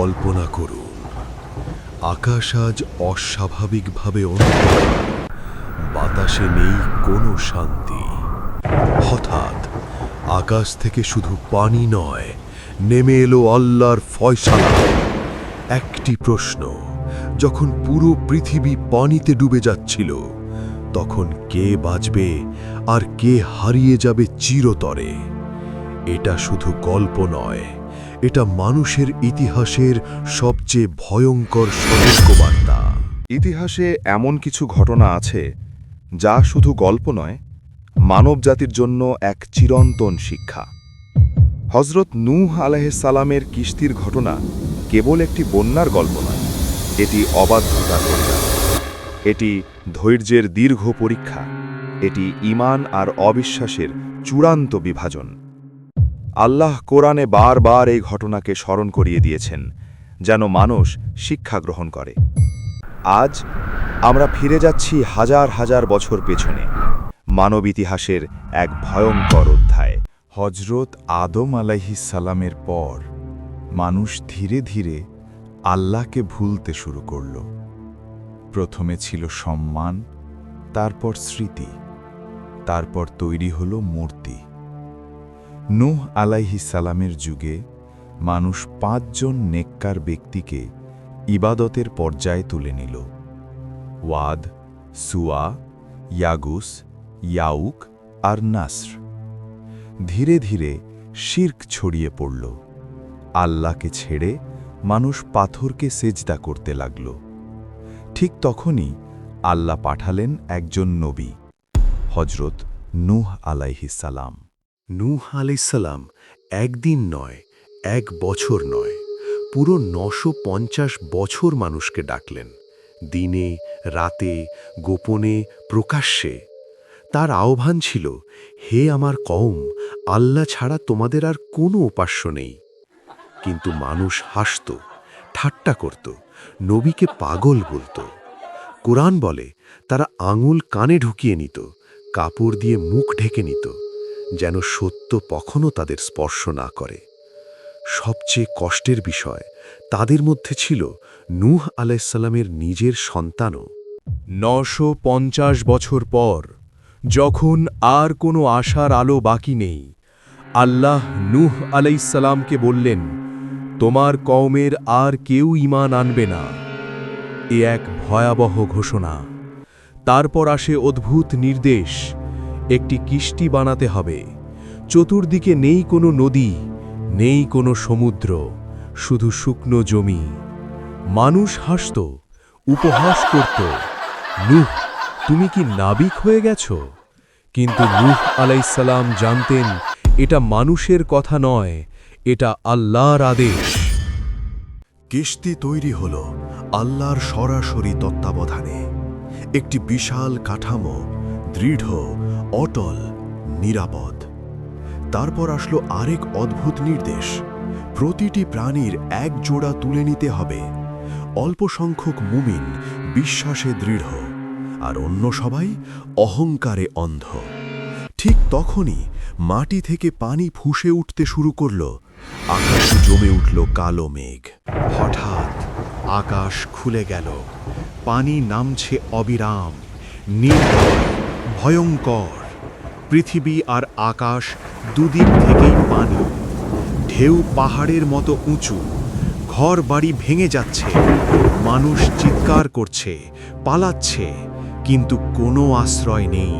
কল্পনা করুন, আকাশ আজ অস্বাভাবিকভাবে অন্ধকার, বাতাসে নেই কোনো শান্তি। হঠাৎ আকাশ থেকে শুধু পানি নয়, নেমে এলো আল্লাহর ফয়সালা। একটি প্রশ্ন, যখন পুরো পৃথিবী পানিতে ডুবে যাচ্ছিল, তখন কে বাঁচবে আর কে হারিয়ে যাবে চিরতরে? এটা শুধু গল্প নয়, এটা মানুষের ইতিহাসের সবচেয়ে ভয়ঙ্কর সতর্কবার্তা। ইতিহাসে এমন কিছু ঘটনা আছে যা শুধু গল্প নয়, মানবজাতির জন্য এক চিরন্তন শিক্ষা। হজরত নূহ আলাইহিসসালামের কিস্তির ঘটনা কেবল একটি বন্যার গল্প নয়, এটি অবাধ্যতার পরিণাম, এটি ধৈর্যের দীর্ঘ পরীক্ষা, এটি ঈমান আর অবিশ্বাসের চূড়ান্ত বিভাজন। আল্লাহ কোরআনে বারবার এই ঘটনাকে স্মরণ করিয়ে দিয়েছেন, যেন মানুষ শিক্ষা গ্রহণ করে। আজ আমরা ফিরে যাচ্ছি হাজার হাজার বছর পেছনে, মানব ইতিহাসের এক ভয়ঙ্কর অধ্যায়। হজরত আদম আলাইহিসসালামের পর মানুষ ধীরে ধীরে আল্লাহকে ভুলতে শুরু করল। প্রথমে ছিল সম্মান, তারপর স্মৃতি, তারপর তৈরি হল মূর্তি। নূহ আলাইহিসসালামের যুগে মানুষ ৫ জন নেককার ব্যক্তিকে ইবাদতের পর্যায়ে তুলে নিল: ওয়াদ, সুয়া, ইয়াগুস, ইয়াউক আর নাসর। ধীরে ধীরে শিরক ছড়িয়ে পড়ল। আল্লাহকে ছেড়ে মানুষ পাথরকে সেজদা করতে লাগল। ঠিক তখনই আল্লাহ পাঠালেন একজন নবী, হজরত নূহ আলাইহিসসালাম। নূহ আলাইহিসসালাম একদিন নয়, ১ বছর নয়, পুরো ৯৫০ বছর মানুষকে ডাকলেন, দিনে রাতে, গোপনে প্রকাশ্যে। তার আহ্বান ছিল, হে আমার কওম, আল্লাহ ছাড়া তোমাদের আর কোনো উপাস্য নেই। কিন্তু মানুষ হাসত, ঠাট্টা করত, নবীকে পাগল বলত। কোরআন বলে, তারা আঙুল কানে ঢুকিয়ে নিত, কাপড় দিয়ে মুখ ঢেকে নিত, যেন সত্য কখনো তাদের স্পর্শ না করে। সবচেয়ে কষ্টের বিষয়, তাদের মধ্যে ছিল নূহ আলাইহিসসালামের নিজের সন্তানও। ৯৫০ বছর পর, যখন আর কোনো আশার আলো বাকি নেই, আল্লাহ নূহ আলাইহিসসালামকে বললেন, তোমার কওমের আর কেউ ঈমান আনবে না। এ এক ভয়াবহ ঘোষণা। তারপর আসে অদ্ভুত নির্দেশ, একটি কিস্তি বানাতে হবে। চতুর্দিকে নেই কোনো নদী, নেই কোনো সমুদ্র, শুধু শুকনো জমি। মানুষ হাসত, উপহাস করত, নূহ, তুমি কি নাবিক হয়ে গেছ? কিন্তু নূহ আলাইহিসসালাম জানতেন, এটা মানুষের কথা নয়, এটা আল্লাহর আদেশ। কিস্তি তৈরি হল আল্লাহর সরাসরি তত্ত্বাবধানে। একটি বিশাল কাঠামো, দৃঢ়, অটল, নিরাপদ। তারপর আসলো আরেক অদ্ভুত নির্দেশ, প্রতিটি প্রাণীর এক জোড়া তুলে নিতে হবে। অল্প সংখ্যক মুমিন বিশ্বাসে দৃঢ়, আর অন্য সবাই অহংকারে অন্ধ। ঠিক তখনই মাটি থেকে পানি ফুঁসে উঠতে শুরু করল, আকাশে জমে উঠল কালো মেঘ। হঠাৎ আকাশ খুলে গেল, পানি নামছে অবিরাম, নির্ভয়, ভয়ঙ্কর। পৃথিবী আর আকাশ দুদিক থেকেই পানি। ঢেউ পাহাড়ের মতো উঁচু, ঘর বাড়ি ভেঙে যাচ্ছে, মানুষ চিৎকার করছে, পালাচ্ছে, কিন্তু কোনো আশ্রয় নেই।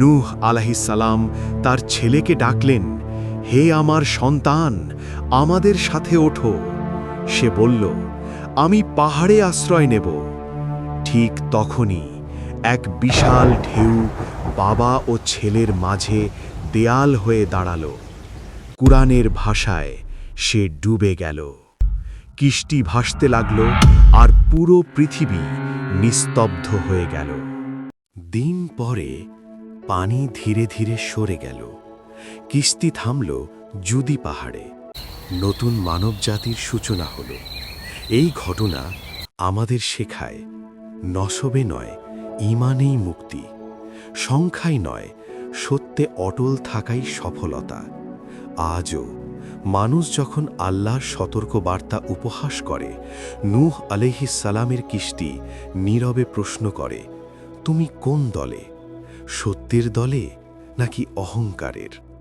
নূহ আলাইহিসসালাম তার ছেলেকে ডাকলেন, হে আমার সন্তান, আমাদের সাথে ওঠো। সে বলল, আমি পাহাড়ে আশ্রয় নেব। ঠিক তখনই এক বিশাল ঢেউ বাবা ও ছেলের মাঝে দেয়াল হয়ে দাঁড়াল। কুরআনের ভাষায় সে ডুবে গেল। কিস্তি ভাসতে লাগল, আর পুরো পৃথিবী নিস্তব্ধ হয়ে গেল। দিন পরে পানি ধীরে ধীরে সরে গেল। কিস্তি থামল জুদি পাহাড়ে। নতুন মানবজাতির সূচনা হল। এই ঘটনা আমাদের শেখায়, নসবে নয়, ঈমানেই মুক্তি। সংখ্যায় নয়, সত্যে অটল থাকাই সফলতা। আজও মানুষ যখন আল্লাহর সতর্ক বার্তা উপহাস করে, নূহ আলাইহিস সালামের কিস্তি নীরবে প্রশ্ন করে, তুমি কোন দলে? সত্যের দলে নাকি অহংকারের?